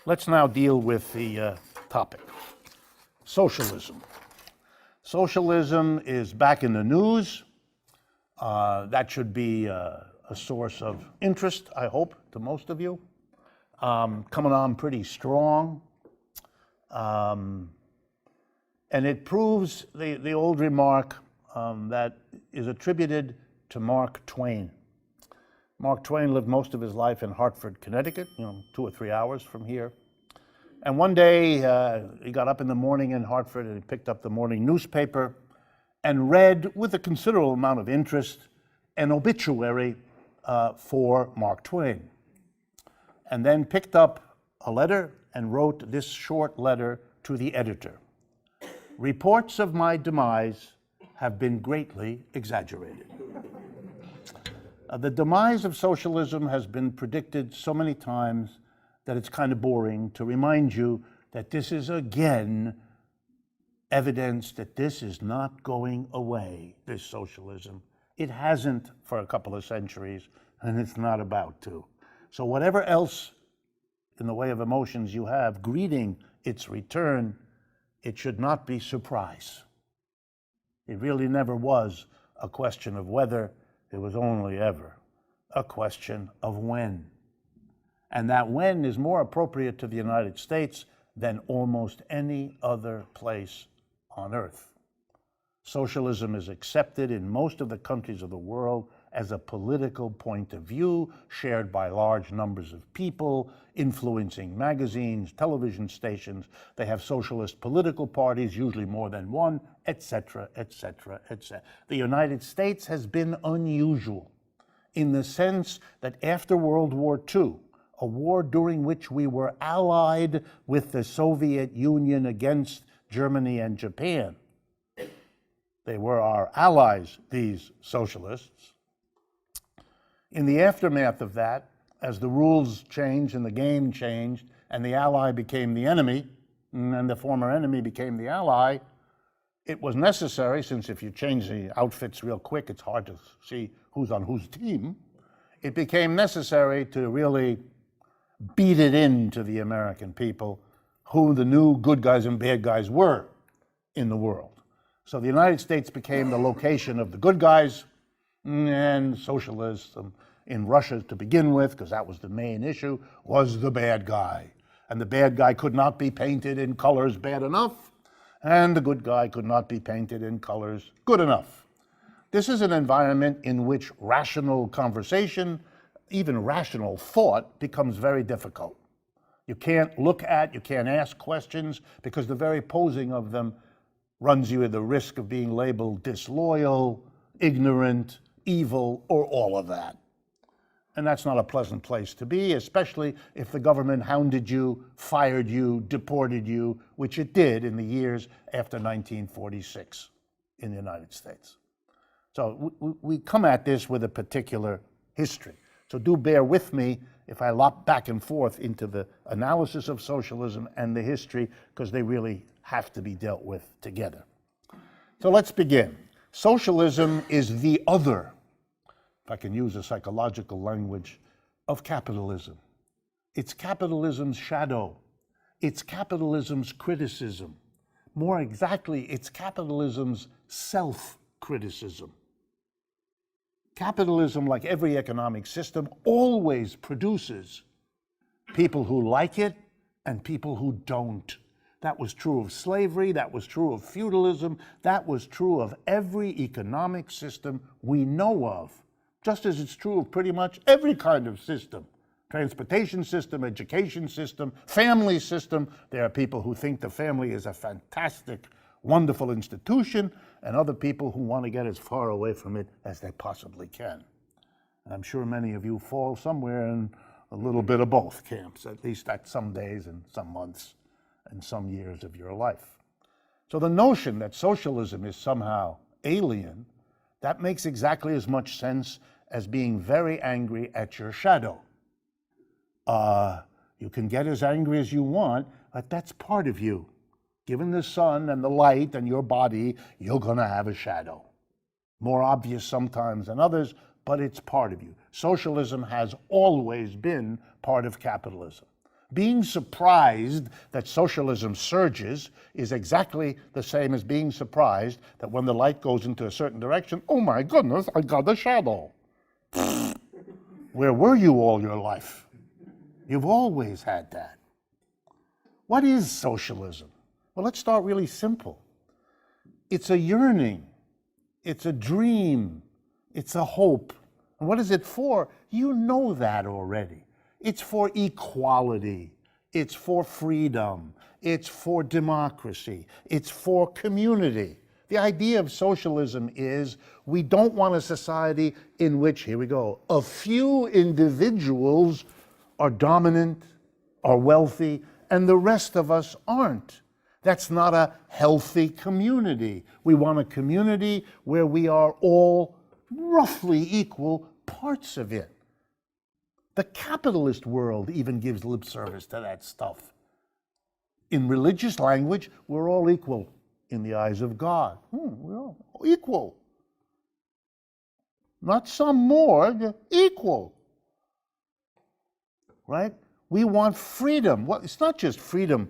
Let's now deal with the topic, socialism. Socialism is back in the news. That should be a source of interest, I hope, to most of you. Coming on pretty strong. And it proves the old remark that is attributed to Mark Twain. Mark Twain lived most of his life in Hartford, Connecticut, 2 or 3 hours from here. And one day he got up in the morning in Hartford and he picked up the morning newspaper and read with a considerable amount of interest an obituary for Mark Twain. And then picked up a letter and wrote this short letter to the editor. Reports of my demise have been greatly exaggerated. The demise of socialism has been predicted so many times that it's kind of boring to remind you that this is again evidence that this is not going away, this socialism. It hasn't for a couple of centuries, and it's not about to. So whatever else in the way of emotions you have greeting its return, it should not be surprise. It really never was a question of whether, it was only ever a question of when. And that when is more appropriate to the United States than almost any other place on earth. Socialism is accepted in most of the countries of the world as a political point of view shared by large numbers of people, influencing magazines, television stations. They have socialist political parties, usually more than one, etc., etc., etc. The United States has been unusual in the sense that after World War II, a war during which we were allied with the Soviet Union against Germany and Japan. They were our allies, these socialists. In the aftermath of that, as the rules changed and the game changed, and the ally became the enemy, and the former enemy became the ally, it was necessary, since if you change the outfits real quick, it's hard to see who's on whose team, it became necessary to really beat it into the American people who the new good guys and bad guys were in the world. So the United States became the location of the good guys and socialists. In Russia to begin with, because that was the main issue, was the bad guy. And the bad guy could not be painted in colors bad enough, and the good guy could not be painted in colors good enough. This is an environment in which rational conversation, even rational thought, becomes very difficult. You can't look at, you can't ask questions, because the very posing of them runs you the risk of being labeled disloyal, ignorant, evil, or all of that. And that's not a pleasant place to be, especially if the government hounded you, fired you, deported you, which it did in the years after 1946 in the United States. So we come at this with a particular history. So do bear with me if I lop back and forth into the analysis of socialism and the history, because they really have to be dealt with together. So let's begin. Socialism is the other, if I can use a psychological language, of capitalism. It's capitalism's shadow. It's capitalism's criticism. More exactly, it's capitalism's self-criticism. Capitalism, like every economic system, always produces people who like it and people who don't. That was true of slavery, that was true of feudalism, that was true of every economic system we know of. Just as it's true of pretty much every kind of system. Transportation system, education system, family system. There are people who think the family is a fantastic, wonderful institution, and other people who want to get as far away from it as they possibly can. And I'm sure many of you fall somewhere in a little bit of both camps, at least at some days and some months and some years of your life. So the notion that socialism is somehow alien, that makes exactly as much sense as being very angry at your shadow. You can get as angry as you want, but that's part of you. Given the sun and the light and your body, you're going to have a shadow. More obvious sometimes than others, but it's part of you. Socialism has always been part of capitalism. Being surprised that socialism surges is exactly the same as being surprised that when the light goes into a certain direction, oh my goodness, I got a shadow. Where were you all your life? You've always had that. What is socialism? Well, let's start really simple. It's a yearning. It's a dream. It's a hope. And what is it for? You know that already. It's for equality. It's for freedom. It's for democracy. It's for community. The idea of socialism is we don't want a society in which, here we go, a few individuals are dominant, are wealthy, and the rest of us aren't. That's not a healthy community. We want a community where we are all roughly equal parts of it. The capitalist world even gives lip service to that stuff. In religious language, we're all equal in the eyes of God. We're all equal. Not some more, equal. Right? We want freedom. Well, it's not just freedom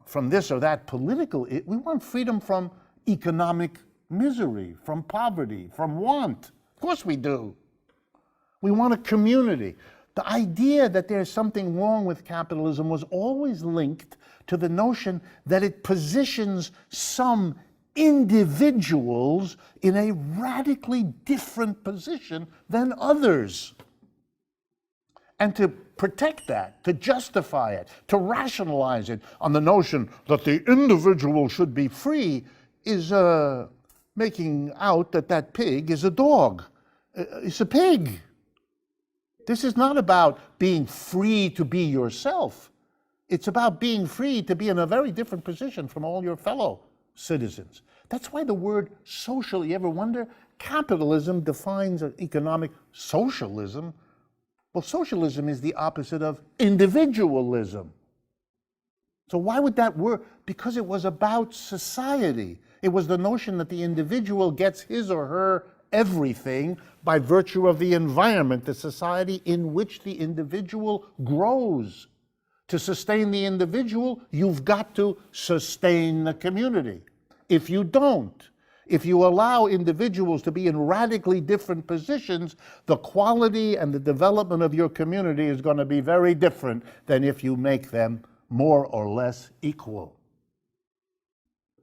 from this or that political, we want freedom from economic misery, from poverty, from want. Of course we do. We want a community. The idea that there's something wrong with capitalism was always linked to the notion that it positions some individuals in a radically different position than others. And to protect that, to justify it, to rationalize it on the notion that the individual should be free is making out that that pig is a dog. It's a pig. This is not about being free to be yourself. It's about being free to be in a very different position from all your fellow citizens. That's why the word social, you ever wonder? Capitalism defines economic socialism. Well, socialism is the opposite of individualism. So why would that work? Because it was about society. It was the notion that the individual gets his or her everything by virtue of the environment, the society in which the individual grows. To sustain the individual, you've got to sustain the community. If you don't, if you allow individuals to be in radically different positions, the quality and the development of your community is going to be very different than if you make them more or less equal.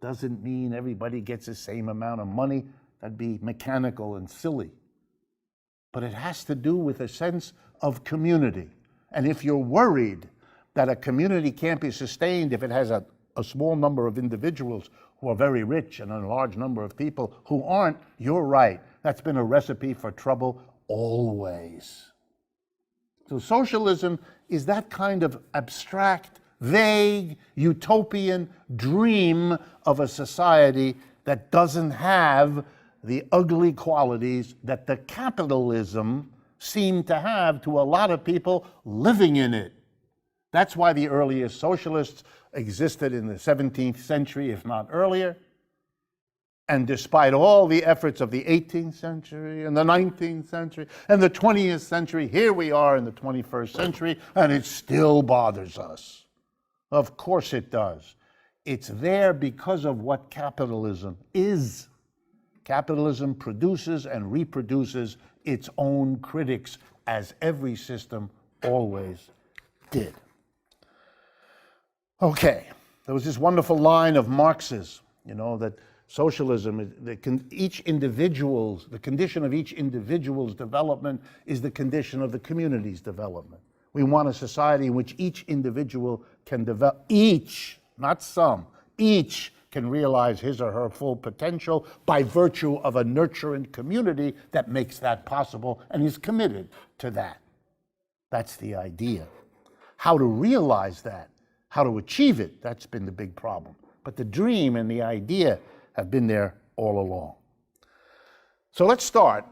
Doesn't mean everybody gets the same amount of money. That'd be mechanical and silly. But it has to do with a sense of community. And if you're worried that a community can't be sustained if it has a small number of individuals who are very rich and a large number of people who aren't, you're right. That's been a recipe for trouble always. So socialism is that kind of abstract, vague, utopian dream of a society that doesn't have the ugly qualities that the capitalism seemed to have to a lot of people living in it. That's why the earliest socialists existed in the 17th century, if not earlier. And despite all the efforts of the 18th century and the 19th century and the 20th century, here we are in the 21st century, and it still bothers us. Of course it does. It's there because of what capitalism is. Capitalism produces and reproduces its own critics, as every system always did. Okay, there was this wonderful line of Marx's, that socialism, the condition of each individual's development is the condition of the community's development. We want a society in which each individual can develop, each, not some, each can realize his or her full potential by virtue of a nurturing community that makes that possible and is committed to that. That's the idea. How to realize that, how to achieve it, that's been the big problem. But the dream and the idea have been there all along. So let's start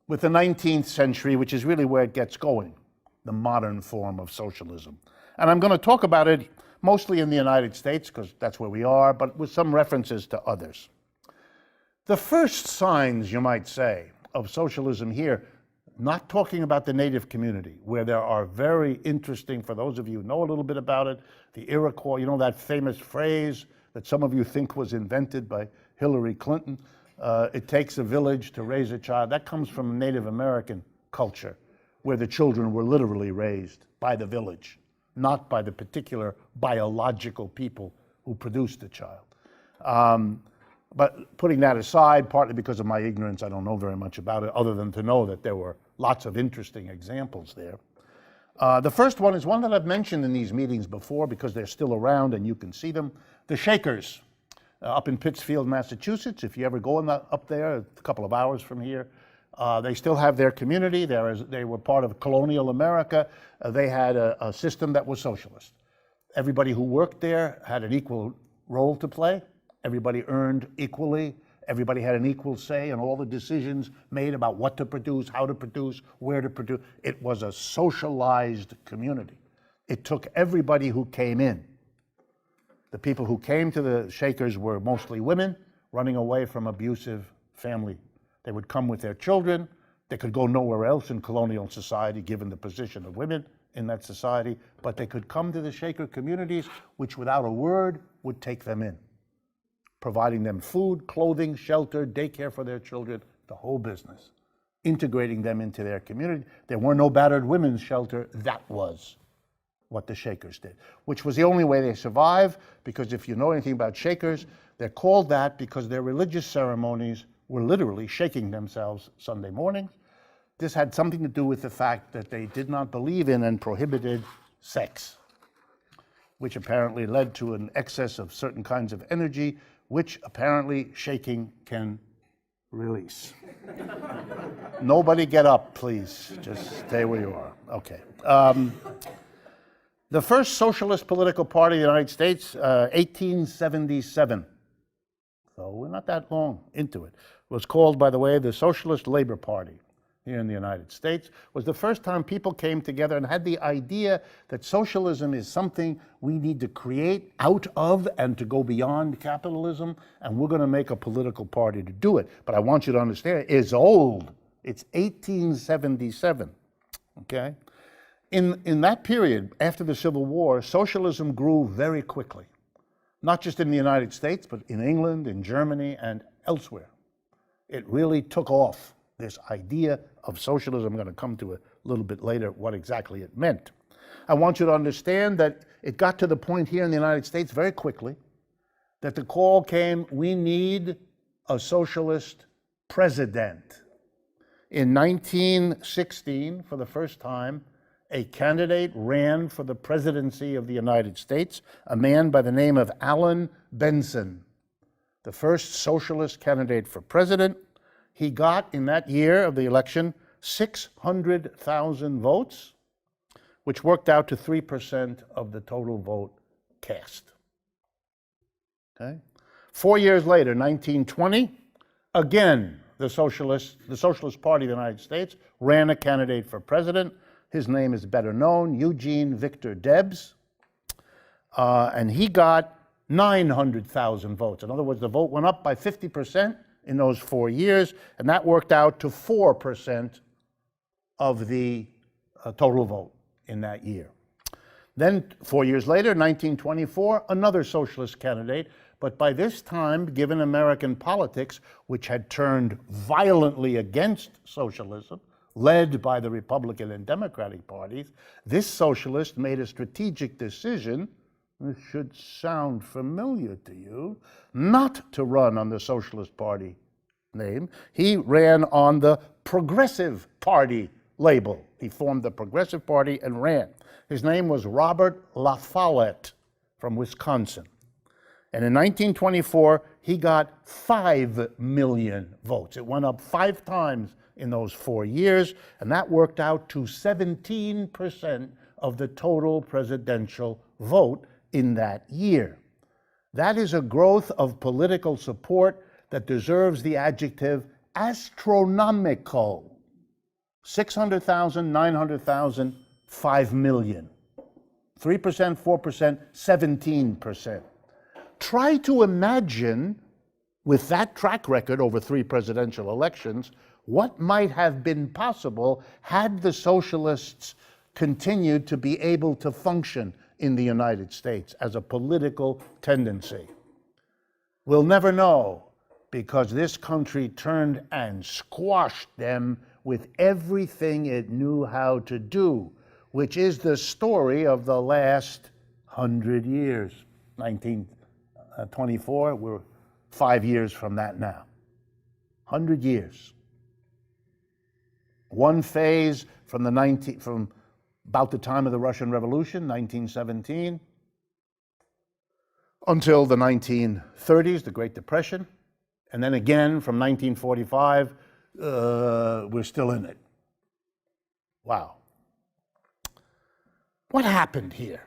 with the 19th century, which is really where it gets going, the modern form of socialism. And I'm going to talk about it mostly in the United States, because that's where we are, but with some references to others. The first signs, you might say, of socialism here, not talking about the native community, where there are very interesting, for those of you who know a little bit about it, the Iroquois, you know that famous phrase that some of you think was invented by Hillary Clinton, it takes a village to raise a child. That comes from Native American culture, where the children were literally raised by the village, not by the particular biological people who produced the child. But putting that aside, partly because of my ignorance, I don't know very much about it, other than to know that there were lots of interesting examples there. The first one is one that I've mentioned in these meetings before because they're still around and you can see them. The Shakers, up in Pittsfield, Massachusetts. If you ever go up there, a couple of hours from here, they still have their community. They were part of colonial America. They had a system that was socialist. Everybody who worked there had an equal role to play. Everybody earned equally. Everybody had an equal say in all the decisions made about what to produce, how to produce, where to produce. It was a socialized community. It took everybody who came in. The people who came to the Shakers were mostly women running away from abusive family. They would come with their children. They could go nowhere else in colonial society given the position of women in that society, but they could come to the Shaker communities, which without a word would take them in, providing them food, clothing, shelter, daycare for their children, the whole business, integrating them into their community. There were no battered women's shelter. That was what the Shakers did, which was the only way they survived, because if you know anything about Shakers, they're called that because their religious ceremonies were literally shaking themselves Sunday mornings. This had something to do with the fact that they did not believe in and prohibited sex, which apparently led to an excess of certain kinds of energy, which apparently shaking can release. Nobody get up, please. Just stay where you are. Okay. The first socialist political party in the United States, 1877. So we're not that long into it. Was called, by the way, the Socialist Labor Party here in the United States. Was the first time people came together and had the idea that socialism is something we need to create out of and to go beyond capitalism, and we're going to make a political party to do it. But I want you to understand, it's old. It's 1877, okay? In that period, after the Civil War, socialism grew very quickly, not just in the United States, but in England, in Germany, and elsewhere. It really took off, this idea of socialism. I'm going to come to a little bit later what exactly it meant. I want you to understand that it got to the point here in the United States very quickly that the call came, we need a socialist president. In 1916, for the first time, a candidate ran for the presidency of the United States, a man by the name of Allen Benson, the first socialist candidate for president. He got, in that year of the election, 600,000 votes, which worked out to 3% of the total vote cast. Okay? 4 years later, 1920, again, the Socialist Party of the United States ran a candidate for president. His name is better known, Eugene Victor Debs, and he got 900,000 votes. In other words, the vote went up by 50% in those 4 years, and that worked out to 4% of the total vote in that year. Then 4 years later, 1924, another socialist candidate, but by this time, given American politics, which had turned violently against socialism, led by the Republican and Democratic parties, this socialist made a strategic decision, this should sound familiar to you, not to run on the Socialist Party name. He ran on the Progressive Party label. He formed the Progressive Party and ran. His name was Robert La Follette from Wisconsin. And in 1924, he got 5 million votes. It went up 5 times in those 4 years, and that worked out to 17% of the total presidential vote in that year. That is a growth of political support that deserves the adjective astronomical. 600,000, 900,000, 5 million. 3%, 4%, 17%. Try to imagine, with that track record over 3 presidential elections, what might have been possible had the socialists continued to be able to function in the United States as a political tendency. We'll never know, because this country turned and squashed them with everything it knew how to do, which is the story of the last 100 years. 1924, we're 5 years from that now. 100 years. One phase from about the time of the Russian Revolution, 1917, until the 1930s, the Great Depression, and then again from 1945, we're still in it. Wow. What happened here?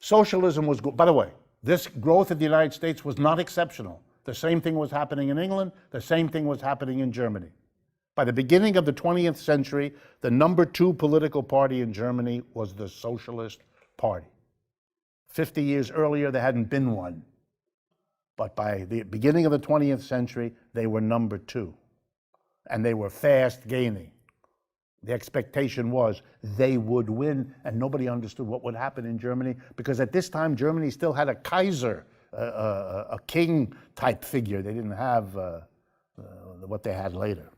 Socialism was, by the way, this growth of the United States was not exceptional. The same thing was happening in England, the same thing was happening in Germany. By the beginning of the 20th century, the number 2 political party in Germany was the Socialist Party. 50 years earlier, there hadn't been one. But by the beginning of the 20th century, they were number 2. And they were fast gaining. The expectation was they would win, and nobody understood what would happen in Germany, because at this time, Germany still had a Kaiser, a king-type figure. They didn't have what they had later.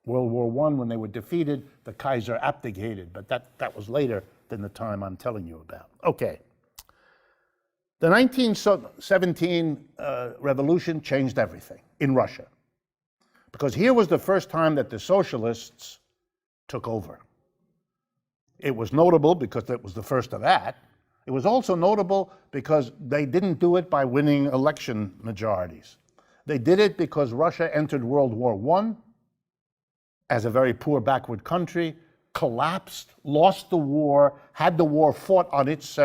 World War I, when they were defeated, the Kaiser abdicated, but that was later than the time I'm telling you about. Okay. The 1917 revolution changed everything in Russia, because here was the first time that the socialists took over. It was notable because it was the first of that. It was also notable because they didn't do it by winning election majorities. They did it because Russia entered World War I as a very poor, backward country, collapsed, lost the war, had the war fought on its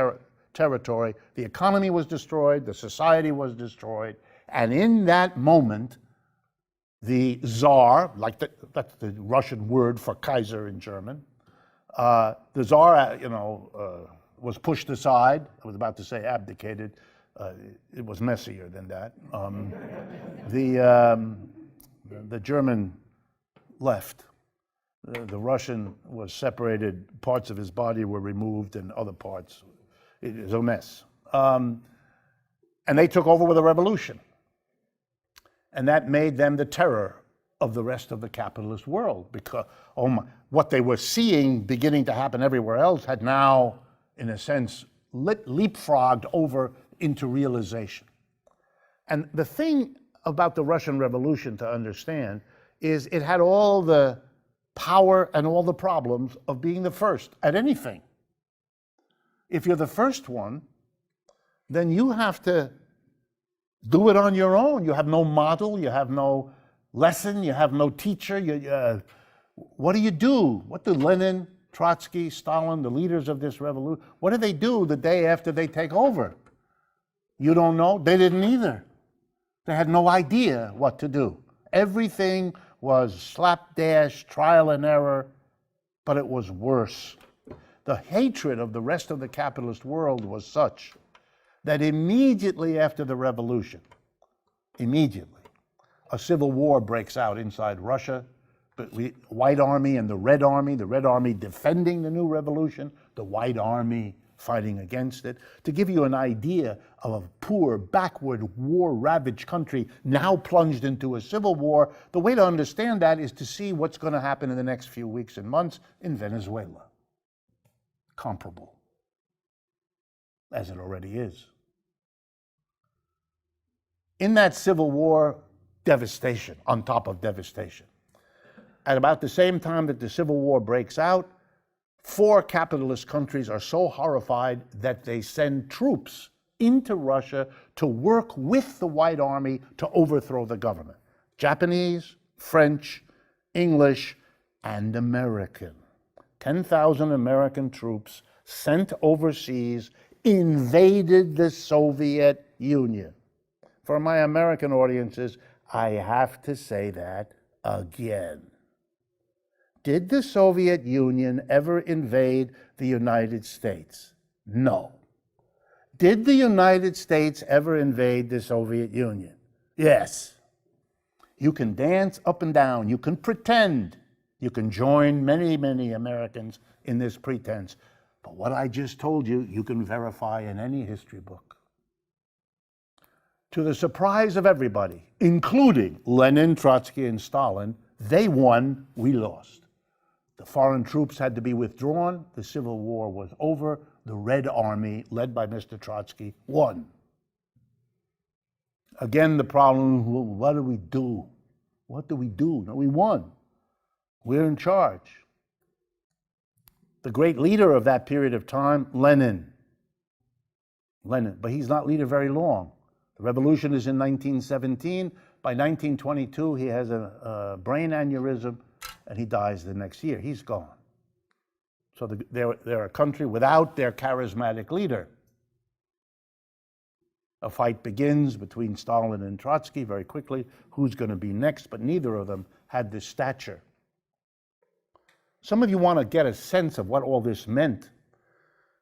territory. The economy was destroyed, the society was destroyed, and in that moment, the Tsar, that's the Russian word for Kaiser in German, the Tsar, was pushed aside. I was about to say abdicated. It was messier than that. The German left. The Russian was separated. Parts of his body were removed, and other parts. It was a mess. And they took over with a revolution. And that made them the terror of the rest of the capitalist world, because what they were seeing beginning to happen everywhere else had now, in a sense, leapfrogged over into realization. And the thing about the Russian Revolution to understand is it had all the power and all the problems of being the first at anything. If you're the first one, then you have to do it on your own. You have no model, you have no lesson, you have no teacher. What do? What do Lenin, Trotsky, Stalin, the leaders of this revolution, what do they do the day after they take over? You don't know? They didn't either. They had no idea what to do. Everything was slapdash, trial and error, but it was worse. The hatred of the rest of the capitalist world was such that immediately after the revolution, a civil war breaks out inside Russia. The White Army and the Red Army defending the new revolution, the White Army fighting against it. To give you an idea of a poor, backward, war-ravaged country now plunged into a civil war, the way to understand that is to see what's going to happen in the next few weeks and months in Venezuela. Comparable, as it already is. In that civil war, devastation on top of devastation. At about the same time that the civil war breaks out, 4 capitalist countries are so horrified that they send troops into Russia to work with the White Army to overthrow the government. Japanese, French, English, and American. 10,000 American troops sent overseas invaded the Soviet Union. For my American audiences, I have to say that again. Did the Soviet Union ever invade the United States? No. Did the United States ever invade the Soviet Union? Yes. You can dance up and down. You can pretend. You can join many, many Americans in this pretense. But what I just told you, you can verify in any history book. To the surprise of everybody, including Lenin, Trotsky, and Stalin, they won, we lost. The foreign troops had to be withdrawn. The Civil War was over. The Red Army, led by Mr. Trotsky, won. Again, the problem, well, what do we do? What do we do? No, we won. We're in charge. The great leader of that period of time, Lenin. But he's not leader very long. The revolution is in 1917. By 1922, he has a brain aneurysm, and he dies the next year. He's gone. So they're a country without their charismatic leader. A fight begins between Stalin and Trotsky very quickly. Who's going to be next? But neither of them had this stature. Some of you want to get a sense of what all this meant.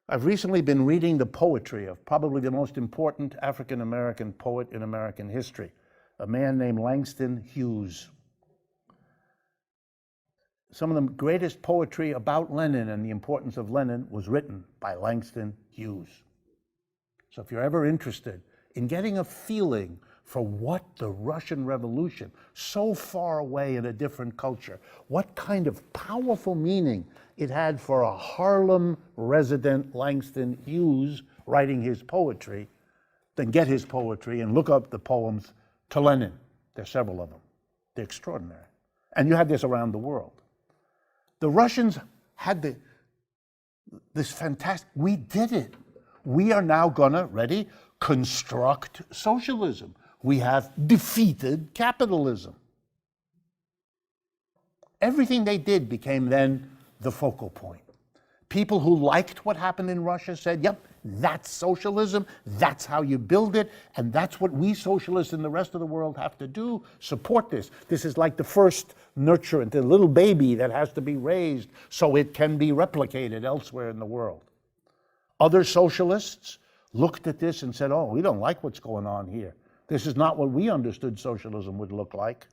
I've recently been reading the poetry of probably the most important African-American poet in American history, a man named Langston Hughes. Some of the greatest poetry about Lenin and the importance of Lenin was written by Langston Hughes. So if you're ever interested in getting a feeling for what the Russian Revolution, so far away in a different culture, what kind of powerful meaning it had for a Harlem resident Langston Hughes writing his poetry, then get his poetry and look up the poems to Lenin. There's several of them. They're extraordinary. And you had this around the world. The Russians had this fantastic, we did it. We are now gonna, ready, construct socialism. We have defeated capitalism. Everything they did became then the focal point. People who liked what happened in Russia said, yep, that's socialism, that's how you build it, and that's what we socialists in the rest of the world have to do, support this. This is like the first nurturant, the little baby that has to be raised so it can be replicated elsewhere in the world. Other socialists looked at this and said, oh, we don't like what's going on here. This is not what we understood socialism would look like.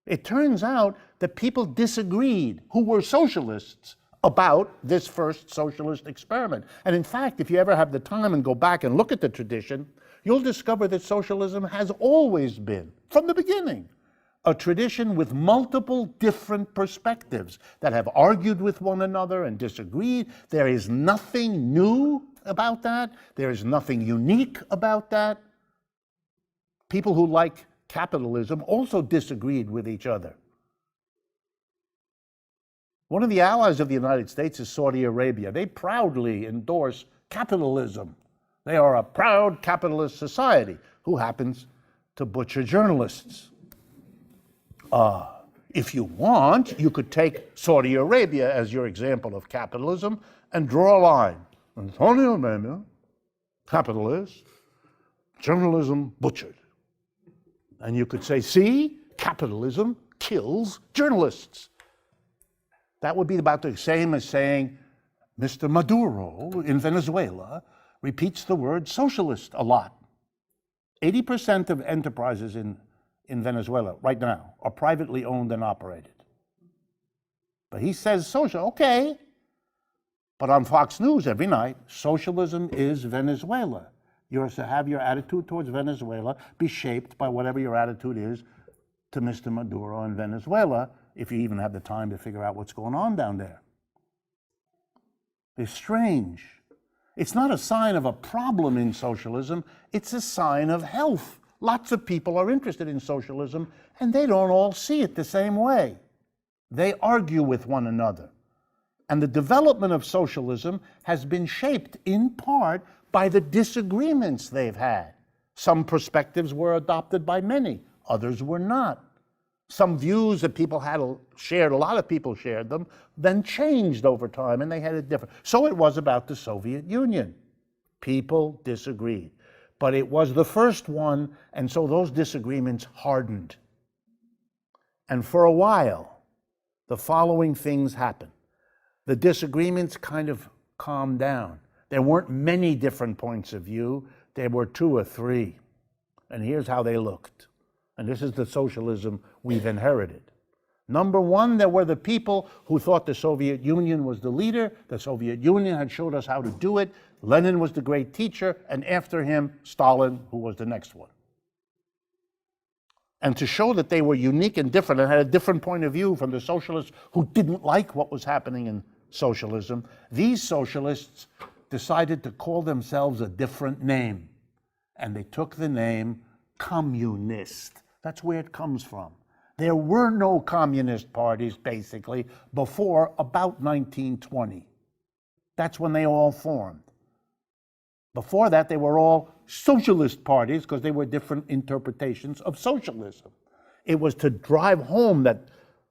It turns out that people disagreed who were socialists about this first socialist experiment. And in fact, if you ever have the time and go back and look at the tradition, you'll discover that socialism has always been, from the beginning, a tradition with multiple different perspectives that have argued with one another and disagreed. There is nothing new about that. There is nothing unique about that. People who like capitalism also disagreed with each other. One of the allies of the United States is Saudi Arabia. They proudly endorse capitalism. They are a proud capitalist society who happens to butcher journalists. If you want, you could take Saudi Arabia as your example of capitalism and draw a line. Saudi Arabia, capitalist, journalism butchered. And you could say, see, capitalism kills journalists. That would be about the same as saying Mr. Maduro in Venezuela repeats the word socialist a lot. 80% of enterprises in Venezuela right now are privately owned and operated. But he says social, okay. But on Fox News every night, socialism is Venezuela. You're to have your attitude towards Venezuela be shaped by whatever your attitude is to Mr. Maduro in Venezuela, if you even have the time to figure out what's going on down there. It's strange. It's not a sign of a problem in socialism, it's a sign of health. Lots of people are interested in socialism, and they don't all see it the same way. They argue with one another. And the development of socialism has been shaped in part by the disagreements they've had. Some perspectives were adopted by many, others were not. Some views that people had shared, a lot of people shared them, then changed over time and they had a different. So it was about the Soviet Union. People disagreed. But it was the first one, and so those disagreements hardened. And for a while, the following things happened. The disagreements kind of calmed down. There weren't many different points of view. There were 2 or 3. And here's how they looked. And this is the socialism we've inherited. Number one, there were the people who thought the Soviet Union was the leader. The Soviet Union had showed us how to do it. Lenin was the great teacher, and after him, Stalin, who was the next one. And to show that they were unique and different and had a different point of view from the socialists who didn't like what was happening in socialism, these socialists decided to call themselves a different name. And they took the name communist. That's where it comes from. There were no communist parties, basically, before about 1920. That's when they all formed. Before that, they were all socialist parties because they were different interpretations of socialism. It was to drive home that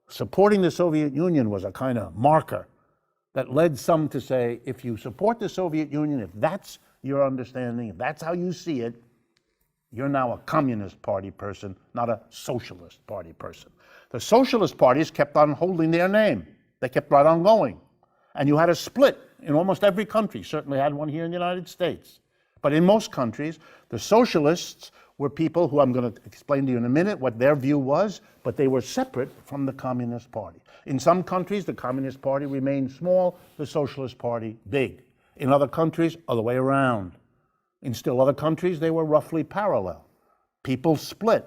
supporting the Soviet Union was a kind of marker that led some to say, if you support the Soviet Union, if that's your understanding, if that's how you see it, you're now a communist party person, not a socialist party person. The socialist parties kept on holding their name. They kept right on going. And you had a split in almost every country. Certainly had one here in the United States. But in most countries, the socialists were people who I'm going to explain to you in a minute what their view was, but they were separate from the Communist Party. In some countries, the Communist Party remained small, the Socialist Party big. In other countries, other way around. In still other countries, they were roughly parallel. People split.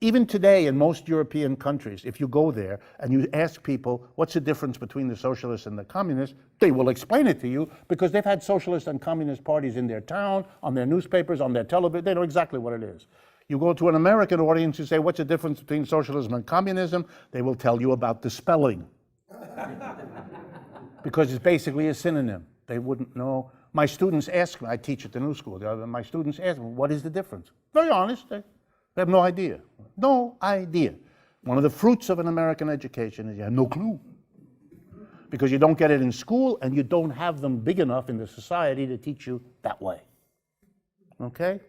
Even today in most European countries, if you go there and you ask people what's the difference between the socialists and the communists, they will explain it to you because they've had socialist and communist parties in their town, on their newspapers, on their television. They know exactly what it is. You go to an American audience and say, what's the difference between socialism and communism? They will tell you about the spelling. Because it's basically a synonym. They wouldn't know. My students ask me, I teach at the New School, my students ask me, what is the difference? Very honest, they have no idea. No idea. One of the fruits of an American education is you have no clue. Because you don't get it in school and you don't have them big enough in the society to teach you that way. Okay?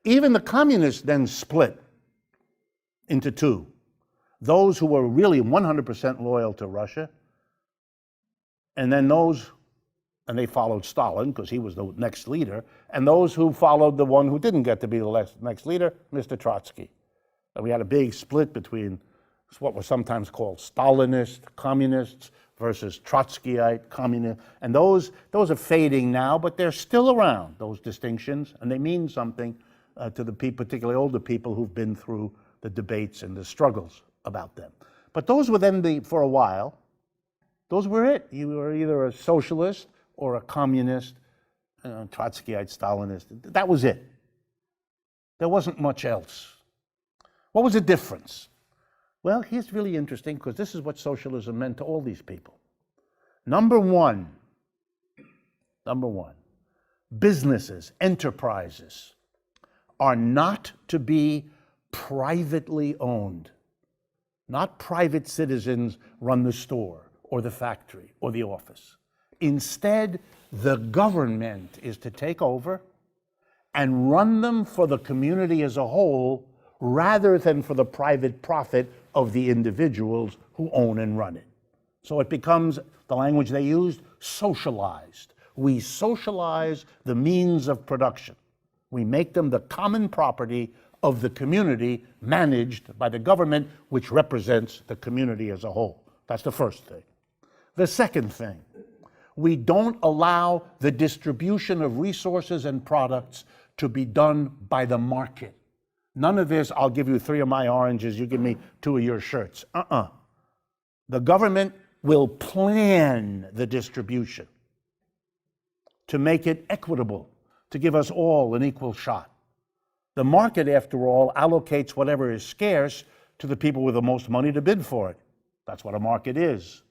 Even the communists then split into two. Those who were really 100% loyal to Russia, and then those, and they followed Stalin because he was the next leader, and those who followed the one who didn't get to be the next leader, Mr. Trotsky. And we had a big split between what was sometimes called Stalinist communists versus Trotskyite communists. And those are fading now, but they're still around, those distinctions, and they mean something to the people, particularly older people who've been through the debates and the struggles about them. But those were then, for a while, those were it. You were either a socialist or a communist, Trotskyite, Stalinist. That was it. There wasn't much else. What was the difference? Well, here's really interesting because this is what socialism meant to all these people. Number one, businesses, enterprises are not to be privately owned. Not private citizens run the store or the factory or the office. Instead, the government is to take over and run them for the community as a whole rather than for the private profit of the individuals who own and run it. So it becomes, the language they used, socialized. We socialize the means of production. We make them the common property of the community managed by the government, which represents the community as a whole. That's the first thing. The second thing, we don't allow the distribution of resources and products to be done by the market. None of this, I'll give you 3 of my oranges, you give me 2 of your shirts. The government will plan the distribution to make it equitable, to give us all an equal shot. The market, after all, allocates whatever is scarce to the people with the most money to bid for it. That's what a market is.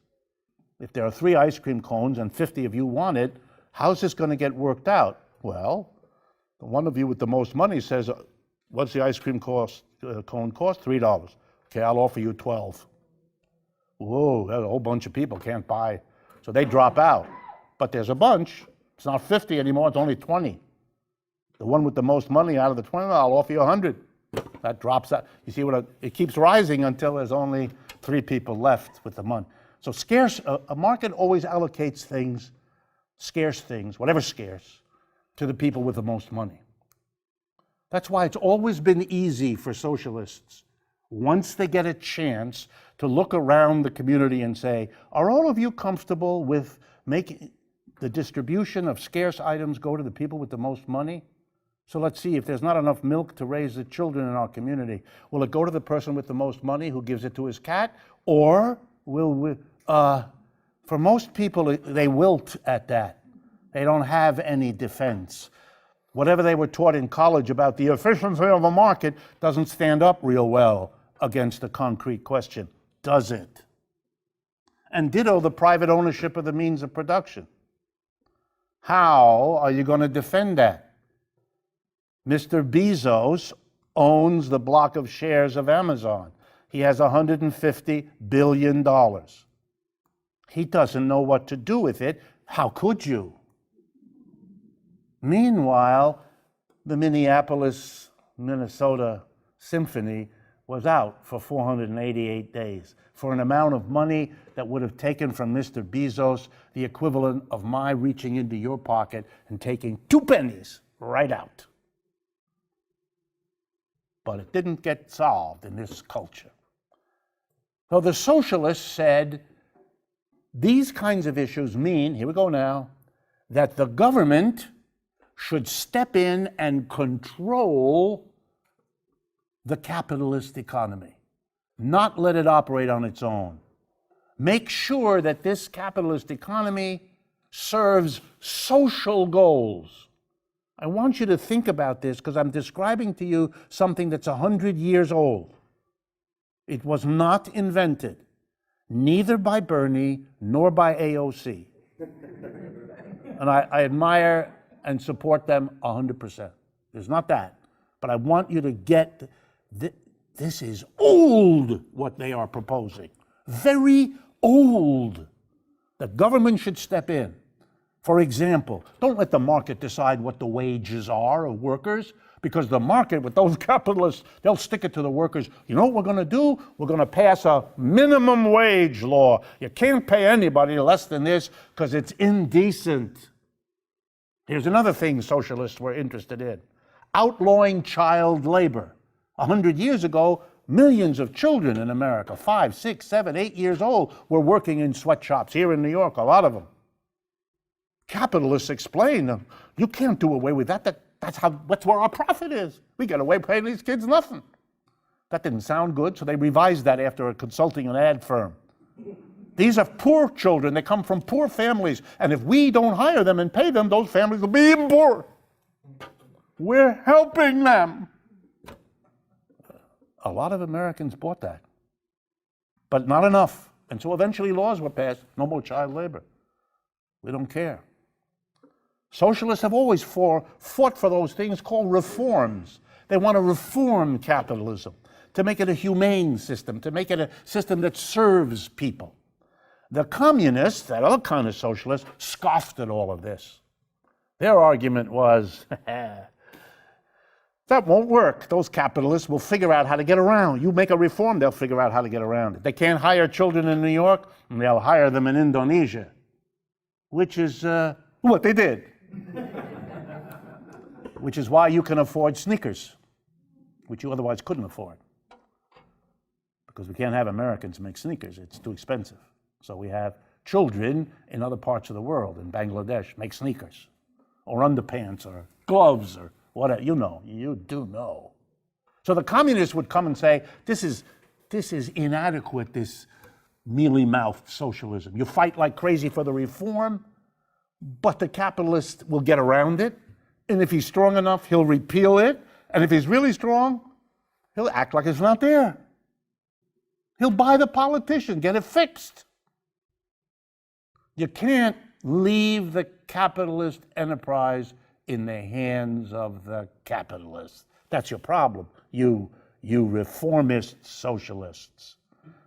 If there are 3 ice cream cones and 50 of you want it, how's this going to get worked out? Well, the one of you with the most money says, what's the ice cream cone cost? $3. Okay, I'll offer you 12. Whoa, a whole bunch of people can't buy. So they drop out. But there's a bunch. It's not 50 anymore, it's only 20. The one with the most money out of the 20, I'll offer you 100. That drops out. You see what it keeps rising until there's only 3 people left with the money. So scarce, a market always allocates things, scarce things, whatever's scarce, to the people with the most money. That's why it's always been easy for socialists, once they get a chance, to look around the community and say, are all of you comfortable with making the distribution of scarce items go to the people with the most money? So let's see, if there's not enough milk to raise the children in our community, will it go to the person with the most money who gives it to his cat? Or will we, for most people, they wilt at that. They don't have any defense. Whatever they were taught in college about the efficiency of a market doesn't stand up real well against the concrete question, does it? And ditto the private ownership of the means of production. How are you going to defend that? Mr. Bezos owns the block of shares of Amazon. He has $150 billion. He doesn't know what to do with it. How could you? Meanwhile, the Minneapolis, Minnesota Symphony was out for 488 days for an amount of money that would have taken from Mr. Bezos the equivalent of my reaching into your pocket and taking 2 pennies right out. But it didn't get solved in this culture. So the socialists said, these kinds of issues mean, here we go now, that the government should step in and control the capitalist economy, not let it operate on its own. Make sure that this capitalist economy serves social goals. I want you to think about this because I'm describing to you something that's 100 years old. It was not invented, neither by Bernie nor by AOC. And I admire and support them 100%. There's not that. But I want you to get, this is old, what they are proposing. Very old. The government should step in. For example, don't let the market decide what the wages are of workers, because the market, with those capitalists, they'll stick it to the workers. You know what we're going to do? We're going to pass a minimum wage law. You can't pay anybody less than this because it's indecent. Here's another thing socialists were interested in: outlawing child labor. 100 years ago, millions of children in America, 5, 6, 7, 8 years old, were working in sweatshops here in New York, a lot of them. Capitalists explain, you can't do away with that. That's where our profit is. We get away paying these kids nothing. That didn't sound good, so they revised that after consulting an ad firm. These are poor children. They come from poor families. And if we don't hire them and pay them, those families will be even poorer. We're helping them. A lot of Americans bought that, but not enough. And so eventually laws were passed, no more child labor. We don't care. Socialists have always fought for those things called reforms. They want to reform capitalism, to make it a humane system, to make it a system that serves people. The communists, that other kind of socialists, scoffed at all of this. Their argument was, that won't work. Those capitalists will figure out how to get around. You make a reform, they'll figure out how to get around it. They can't hire children in New York, and they'll hire them in Indonesia, which is what they did. Which is why you can afford sneakers, which you otherwise couldn't afford. Because we can't have Americans make sneakers. It's too expensive. So we have children in other parts of the world, in Bangladesh, make sneakers, or underpants, or gloves, or whatever. You do know. So the communists would come and say, this is inadequate, this mealy-mouthed socialism. You fight like crazy for the reform, but the capitalist will get around it, and if he's strong enough, he'll repeal it, and if he's really strong, he'll act like it's not there. He'll buy the politician, get it fixed. You can't leave the capitalist enterprise in the hands of the capitalists. That's your problem, you reformist socialists.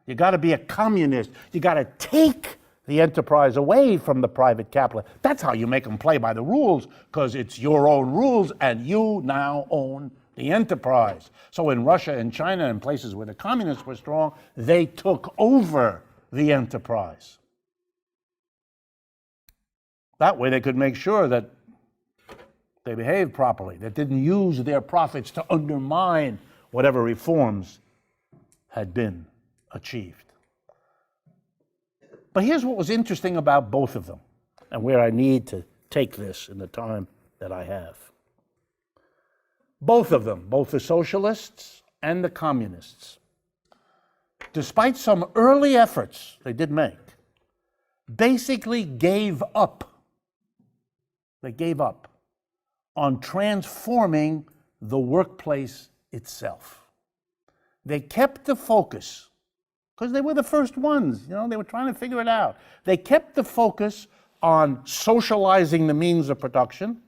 You got to be a communist. You got to take the enterprise away from the private capital. That's how you make them play by the rules, because it's your own rules and you now own the enterprise. So in Russia and China and places where the communists were strong, they took over the enterprise. That way they could make sure that they behaved properly, that didn't use their profits to undermine whatever reforms had been achieved. But here's what was interesting about both of them, and where I need to take this in the time that I have. Both of them, both the socialists and the communists, despite some early efforts they did make, basically gave up. They gave up on transforming the workplace itself. They kept the focus, because they were the first ones, they were trying to figure it out. They kept the focus on socializing the means of production,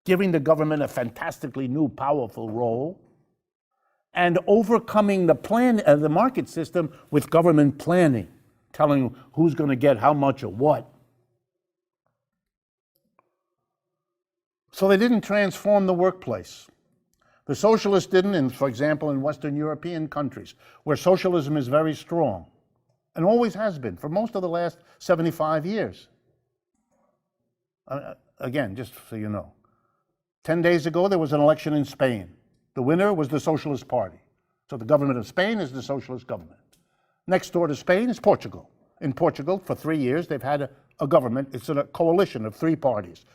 giving the government a fantastically new, powerful role, and overcoming the market system with government planning, telling who's going to get how much of what. So they didn't transform the workplace. The socialists didn't, for example, in Western European countries, where socialism is very strong, and always has been for most of the last 75 years. Again, just so you know, 10 days ago there was an election in Spain. The winner was the Socialist Party. So the government of Spain is the socialist government. Next door to Spain is Portugal. In Portugal, for 3 years, they've had a government. It's a coalition of 3 parties.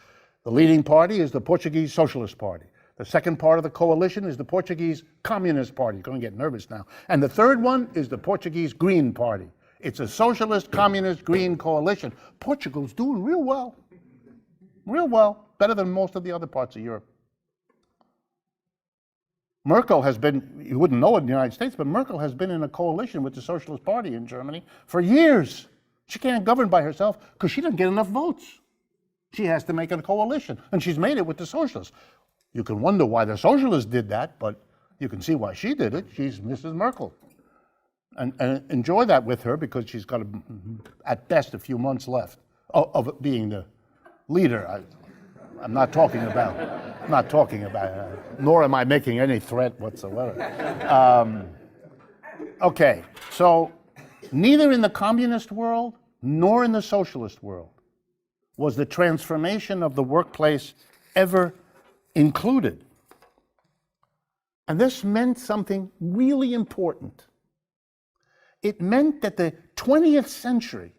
The leading party is the Portuguese Socialist Party. The second part of the coalition is the Portuguese Communist Party. You're going to get nervous now. And the third one is the Portuguese Green Party. It's a socialist, communist, green coalition. Portugal's doing real well. Real well. Better than most of the other parts of Europe. Merkel has been, you wouldn't know it in the United States, but Merkel has been in a coalition with the Socialist Party in Germany for years. She can't govern by herself because she doesn't get enough votes. She has to make a coalition, and she's made it with the socialists. You can wonder why the socialists did that, but you can see why she did it. She's Mrs. Merkel. And enjoy that with her, because she's got, at best, a few months left of being the leader. I'm not talking about, nor am I making any threat whatsoever. Okay, so neither in the communist world nor in the socialist world was the transformation of the workplace ever included. And this meant something really important. It meant that the 20th century,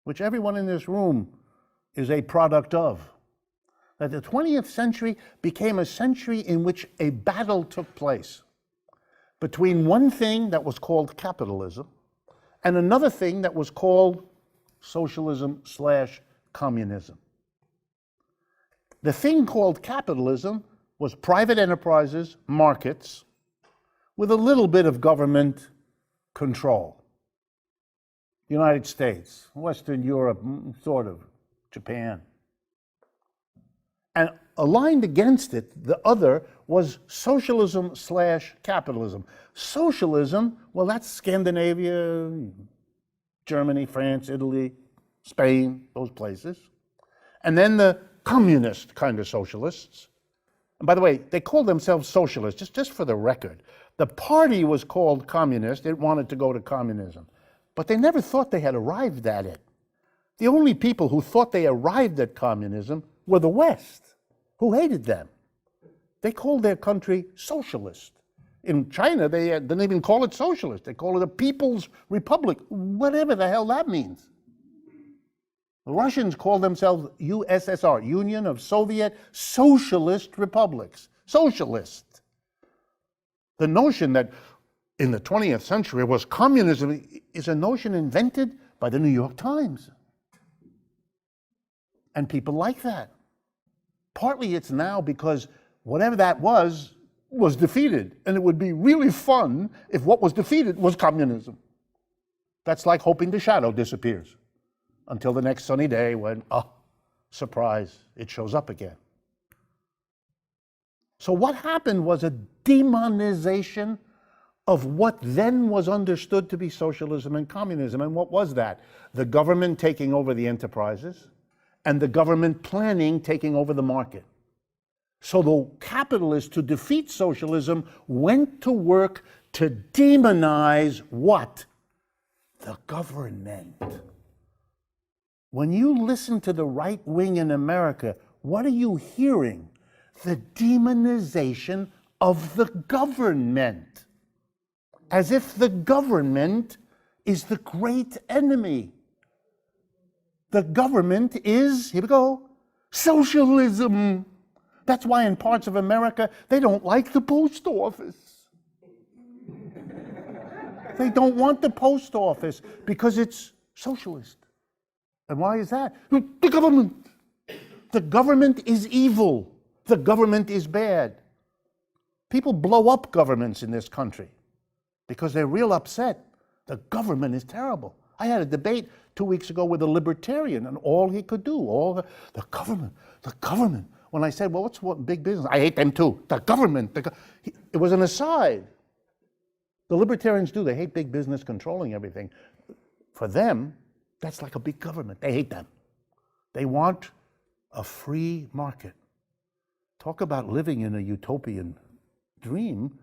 which everyone in this room is a product of, that the 20th century became a century in which a battle took place between one thing that was called capitalism and another thing that was called socialism/communism. The thing called capitalism was private enterprises, markets, with a little bit of government control. United States, Western Europe, sort of, Japan. And aligned against it, the other was socialism/capitalism. Socialism, well, that's Scandinavia, Germany, France, Italy, Spain, those places. And then the communist kind of socialists. And by the way, they called themselves socialists, just for the record. The party was called communist. It wanted to go to communism. But they never thought they had arrived at it. The only people who thought they arrived at communism were the West, who hated them. They called their country socialist. In China, they didn't even call it socialist. They call it a People's Republic, whatever the hell that means. The Russians call themselves USSR, Union of Soviet Socialist Republics. Socialist. The notion that in the 20th century was communism is a notion invented by the New York Times. And people like that. Partly it's now because whatever that was defeated. And it would be really fun if what was defeated was communism. That's like hoping the shadow disappears until the next sunny day when, surprise, it shows up again. So what happened was a demonization of what then was understood to be socialism and communism. And what was that? The government taking over the enterprises and the government planning taking over the market. So the capitalists, to defeat socialism, went to work to demonize what? The government. When you listen to the right wing in America, what are you hearing? The demonization of the government. As if the government is the great enemy. The government is, here we go, socialism. That's why in parts of America, they don't like the post office. They don't want the post office because it's socialist. And why is that? The government. The government is evil. The government is bad. People blow up governments in this country because they're real upset. The government is terrible. I had a debate 2 weeks ago with a libertarian, and all he could do, the government. When I said, well, what's what big business? I hate them too. The government. It was an aside. The libertarians do. They hate big business controlling everything. For them, that's like a big government. They hate them. They want a free market. Talk about living in a utopian dream.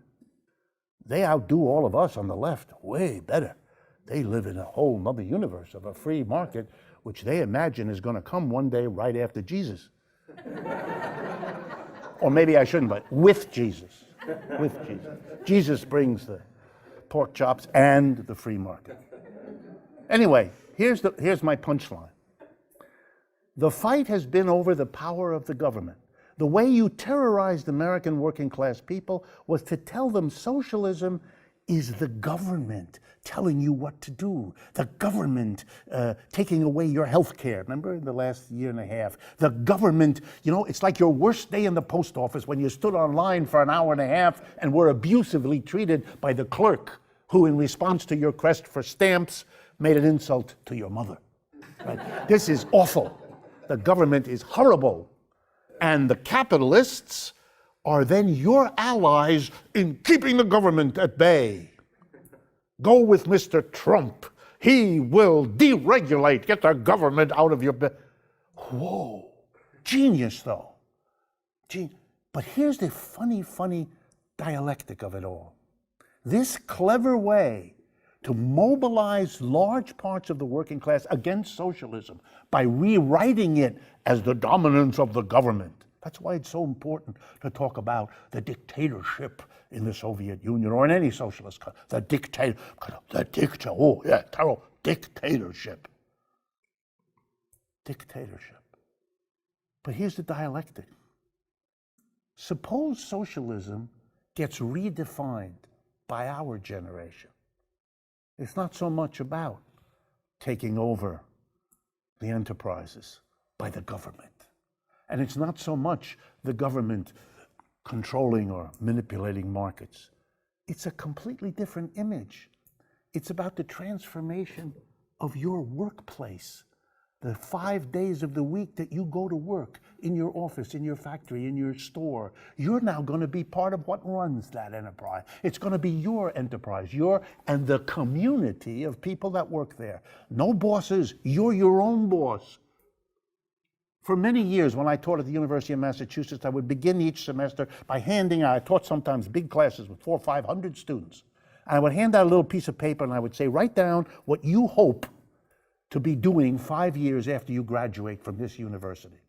They outdo all of us on the left way better. They live in a whole other universe of a free market, which they imagine is going to come one day right after Jesus. Or maybe I shouldn't, but with Jesus. With Jesus. Jesus brings the pork chops and the free market. Anyway, here's my punchline. The fight has been over the power of the government. The way you terrorized American working class people was to tell them socialism is the government telling you what to do. The government taking away your health care. Remember in the last year and a half? The government, it's like your worst day in the post office when you stood online for an hour and a half and were abusively treated by the clerk who, in response to your request for stamps, made an insult to your mother. Right? This is awful. The government is horrible. And the capitalists are then your allies in keeping the government at bay. Go with Mr. Trump. He will deregulate, get the government out of your Whoa. Genius, though. But here's the funny dialectic of it all. This clever way to mobilize large parts of the working class against socialism by rewriting it as the dominance of the government. That's why it's so important to talk about the dictatorship in the Soviet Union or in any socialist country. The dictatorship. Dictatorship. But here's the dialectic. Suppose socialism gets redefined by our generation. It's not so much about taking over the enterprises by the government. And it's not so much the government controlling or manipulating markets. It's a completely different image. It's about the transformation of your workplace. The 5 days of the week that you go to work, in your office, in your factory, in your store, you're now going to be part of what runs that enterprise. It's going to be your enterprise, and the community of people that work there. No bosses, you're your own boss. For many years, when I taught at the University of Massachusetts, I would begin each semester by handing out, I taught sometimes big classes with 400 or 500 students. And I would hand out a little piece of paper and I would say, write down what you hope to be doing 5 years after you graduate from this university.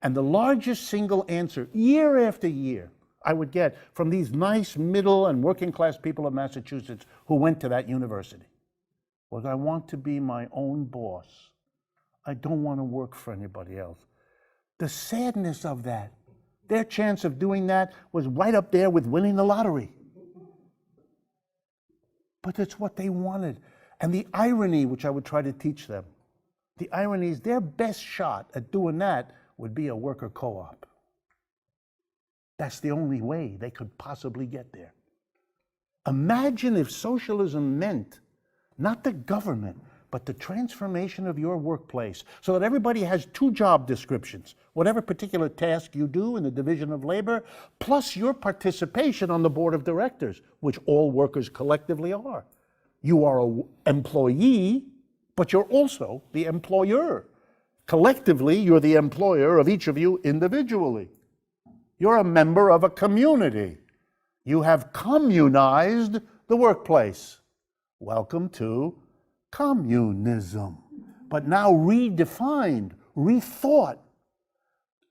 And the largest single answer, year after year, I would get from these nice middle and working class people of Massachusetts who went to that university was, I want to be my own boss. I don't want to work for anybody else. The sadness of that, their chance of doing that was right up there with winning the lottery. But it's what they wanted. And the irony, which I would try to teach them, the irony is their best shot at doing that would be a worker co-op. That's the only way they could possibly get there. Imagine if socialism meant not the government, but the transformation of your workplace so that everybody has 2 job descriptions, whatever particular task you do in the division of labor, plus your participation on the board of directors, which all workers collectively are. You are an employee, but you're also the employer. Collectively, you're the employer of each of you individually. You're a member of a community. You have communized the workplace. Welcome to communism, but now redefined, rethought.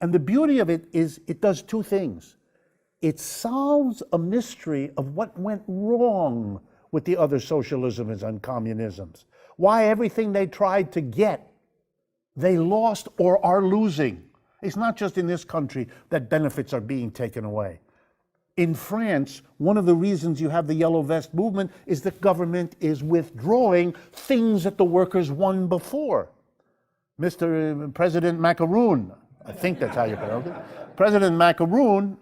And the beauty of it is it does two things. It solves a mystery of what went wrong with the other socialisms and communisms. Why everything they tried to get, they lost or are losing. It's not just in this country that benefits are being taken away. In France, one of the reasons you have the Yellow Vest movement is the government is withdrawing things that the workers won before. Mr. President Macaroon, I think that's how you pronounce it, President Macaroon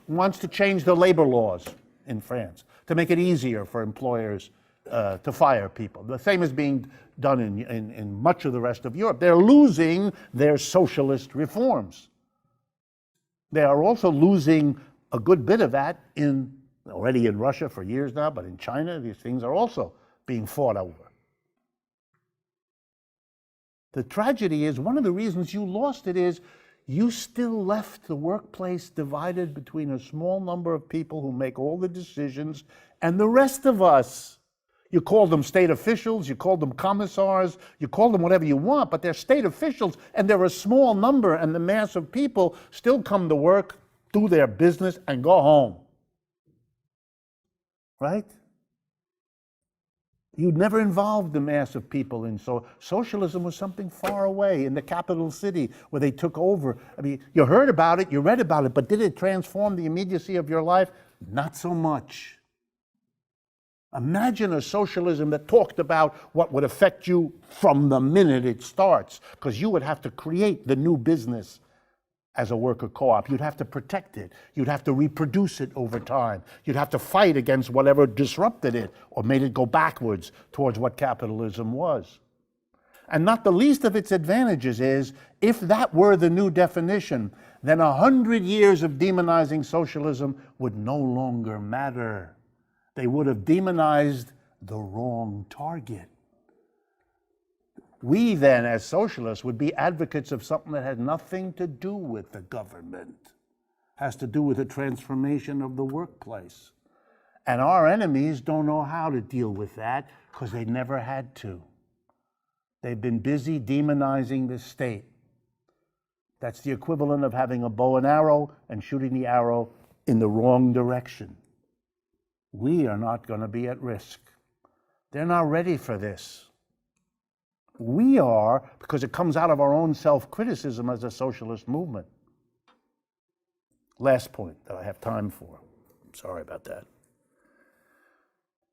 wants to change the labor laws in France to make it easier for employers to fire people. The same is being done in much of the rest of Europe. They're losing their socialist reforms. They are also losing a good bit of that already in Russia for years now, but in China, these things are also being fought over. The tragedy is, one of the reasons you lost it is you still left the workplace divided between a small number of people who make all the decisions and the rest of us. You call them state officials, you call them commissars, you call them whatever you want, but they're state officials and they're a small number, and the mass of people still come to work, do their business, and go home. Right? You never involved the mass of people in socialism was something far away in the capital city where they took over. I mean, you heard about it, you read about it, but did it transform the immediacy of your life? Not so much. Imagine a socialism that talked about what would affect you from the minute it starts, because you would have to create the new business as a worker co-op. You'd have to protect it. You'd have to reproduce it over time. You'd have to fight against whatever disrupted it or made it go backwards towards what capitalism was. And not the least of its advantages is, if that were the new definition, then 100 years of demonizing socialism would no longer matter. They would have demonized the wrong target. We then, as socialists, would be advocates of something that had nothing to do with the government. Has to do with the transformation of the workplace. And our enemies don't know how to deal with that because they never had to. They've been busy demonizing the state. That's the equivalent of having a bow and arrow and shooting the arrow in the wrong direction. We are not going to be at risk. They're not ready for this. We are, because it comes out of our own self-criticism as a socialist movement. Last point that I have time for. Sorry about that.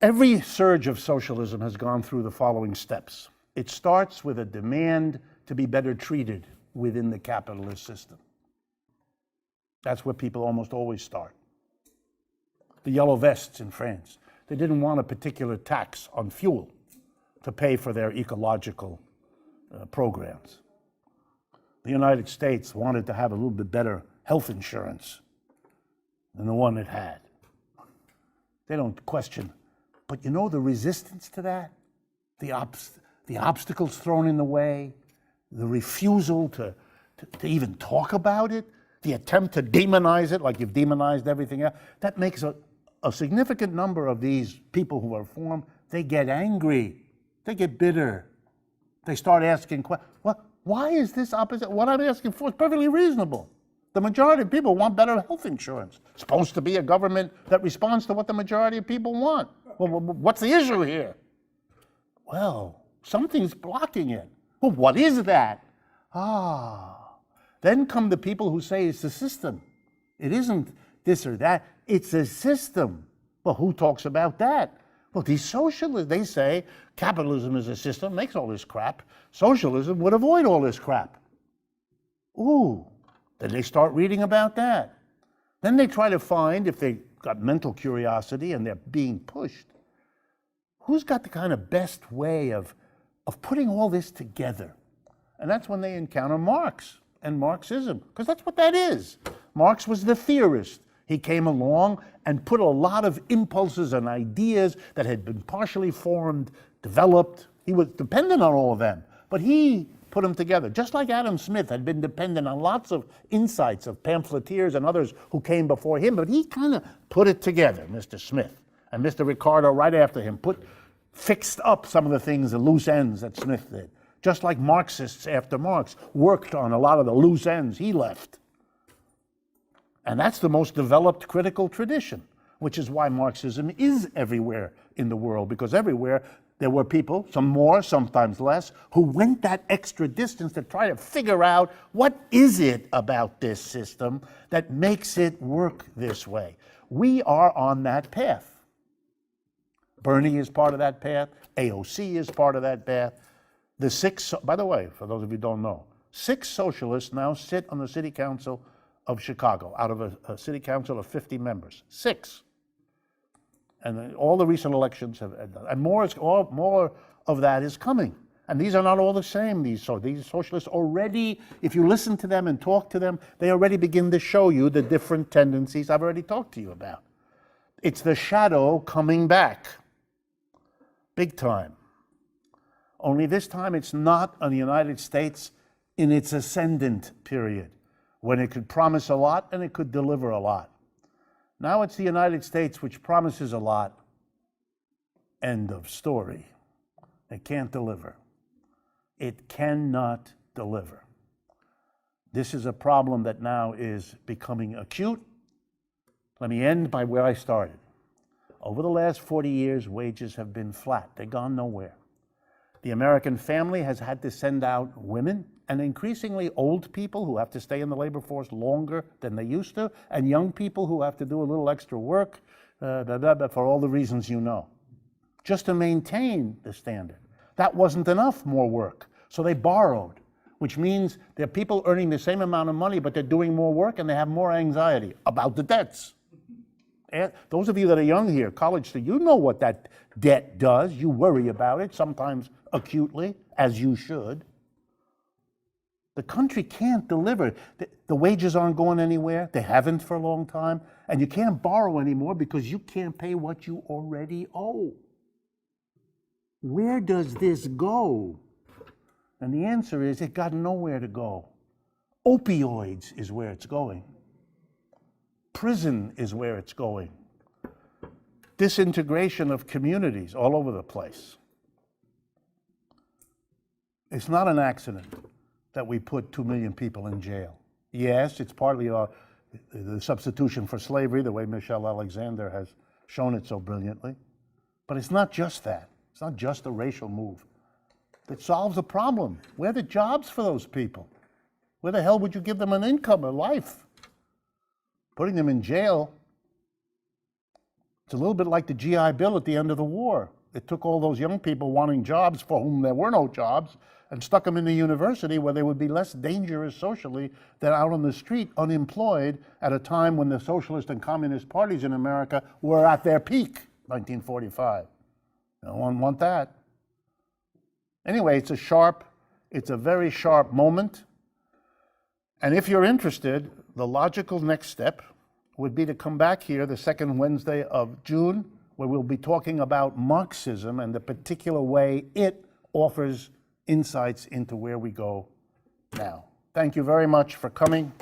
Every surge of socialism has gone through the following steps. It starts with a demand to be better treated within the capitalist system. That's where people almost always start. The Yellow Vests in France, they didn't want a particular tax on fuel to pay for their ecological programs. The United States wanted to have a little bit better health insurance than the one it had. They don't question. But you know the resistance to that? The obstacles thrown in the way, the refusal to even talk about it, the attempt to demonize it like you've demonized everything else, that makes a significant number of these people who are formed, they get angry, they get bitter. They start asking, why is this opposite? What I'm asking for is perfectly reasonable. The majority of people want better health insurance. It's supposed to be a government that responds to what the majority of people want. Well, what's the issue here? Well, something's blocking it. Well, what is that? Then come the people who say it's the system. It isn't this or that. It's a system. Well, who talks about that? Well, these socialists, they say capitalism is a system, makes all this crap. Socialism would avoid all this crap. Ooh, then they start reading about that. Then they try to find, if they've got mental curiosity and they're being pushed, who's got the kind of best way of putting all this together? And that's when they encounter Marx and Marxism, because that's what that is. Marx was the theorist. He came along and put a lot of impulses and ideas that had been partially formed, developed. He was dependent on all of them, but he put them together. Just like Adam Smith had been dependent on lots of insights of pamphleteers and others who came before him, but he kind of put it together, Mr. Smith. And Mr. Ricardo, right after him, fixed up some of the things, the loose ends that Smith did. just like Marxists after Marx worked on a lot of the loose ends he left. And that's the most developed critical tradition, which is why Marxism is everywhere in the world, because everywhere there were people, some more, sometimes less, who went that extra distance to try to figure out what is it about this system that makes it work this way. We are on that path. Bernie is part of that path. AOC is part of that path. The six, by the way, for those of you who don't know, 6 socialists now sit on the city council of Chicago, out of a city council of 50 members. 6. And all the recent elections have done. And more of that is coming. And these are not all the same. These socialists already, if you listen to them and talk to them, they already begin to show you the different tendencies I've already talked to you about. It's the shadow coming back. Big time. Only this time it's not on the United States in its ascendant period, when it could promise a lot and it could deliver a lot. Now it's the United States which promises a lot. End of story. It can't deliver. It cannot deliver. This is a problem that now is becoming acute. Let me end by where I started. Over the last 40 years, wages have been flat. They've gone nowhere. The American family has had to send out women and increasingly old people who have to stay in the labor force longer than they used to, and young people who have to do a little extra work for all the reasons you know, just to maintain the standard. That wasn't enough more work, so they borrowed, which means there are people earning the same amount of money, but they're doing more work and they have more anxiety about the debts. And those of you that are young here, college students, you know what that debt does. You worry about it, sometimes acutely, as you should. The country can't deliver. The wages aren't going anywhere. They haven't for a long time. And you can't borrow anymore because you can't pay what you already owe. Where does this go? And the answer is it got nowhere to go. Opioids is where it's going. Prison is where it's going. Disintegration of communities all over the place. It's not an accident that we put 2 million people in jail. Yes, it's partly the substitution for slavery, the way Michelle Alexander has shown it so brilliantly. But it's not just that. It's not just a racial move. It solves a problem. Where are the jobs for those people? Where the hell would you give them an income, a life? Putting them in jail, it's a little bit like the GI Bill at the end of the war. It took all those young people wanting jobs for whom there were no jobs and stuck them in the university where they would be less dangerous socially than out on the street, unemployed, at a time when the socialist and communist parties in America were at their peak, 1945. No one want that. Anyway, it's a very sharp moment. And if you're interested, the logical next step would be to come back here the second Wednesday of June, where we'll be talking about Marxism and the particular way it offers insights into where we go now. Thank you very much for coming.